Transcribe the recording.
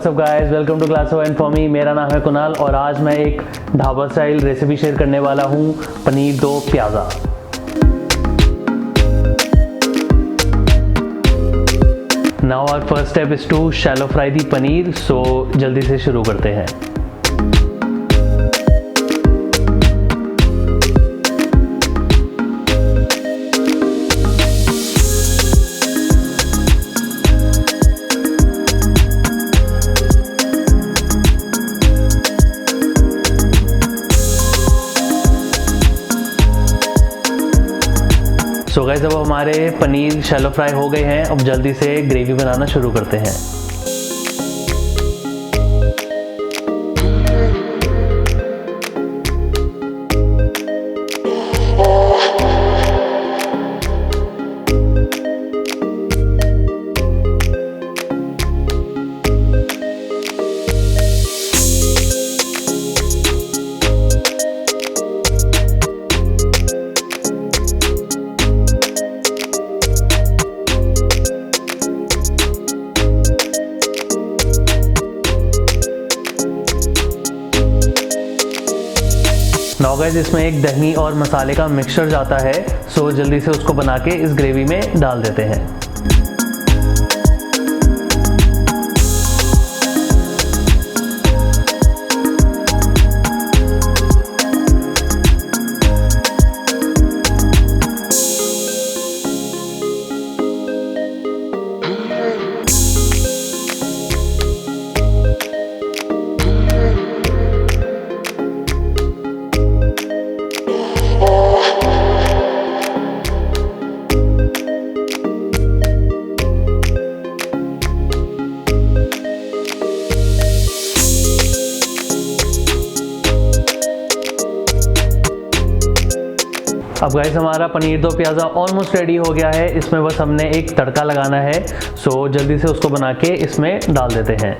WhatsApp guys, welcome to GlassOfWineForMe। मेरा नाम है कुणाल और आज मैं एक ढाबा स्टाइल रेसिपी शेयर करने वाला हूँ, paneer do pyaza. Now our first step is to shallow fry the paneer. So जल्दी से शुरू करते हैं। सो गाइस, अब हमारे पनीर शैलो फ्राई हो गए हैं। अब जल्दी से ग्रेवी बनाना शुरू करते हैं। नाउ गाइस, इसमें एक दही और मसाले का मिक्सचर जाता है। सो जल्दी से उसको बना के इस ग्रेवी में डाल देते हैं। अब गाइस, हमारा पनीर दो प्याज़ा ऑलमोस्ट रेडी हो गया है। इसमें बस हमने एक तड़का लगाना है। सो जल्दी से उसको बना के इसमें डाल देते हैं।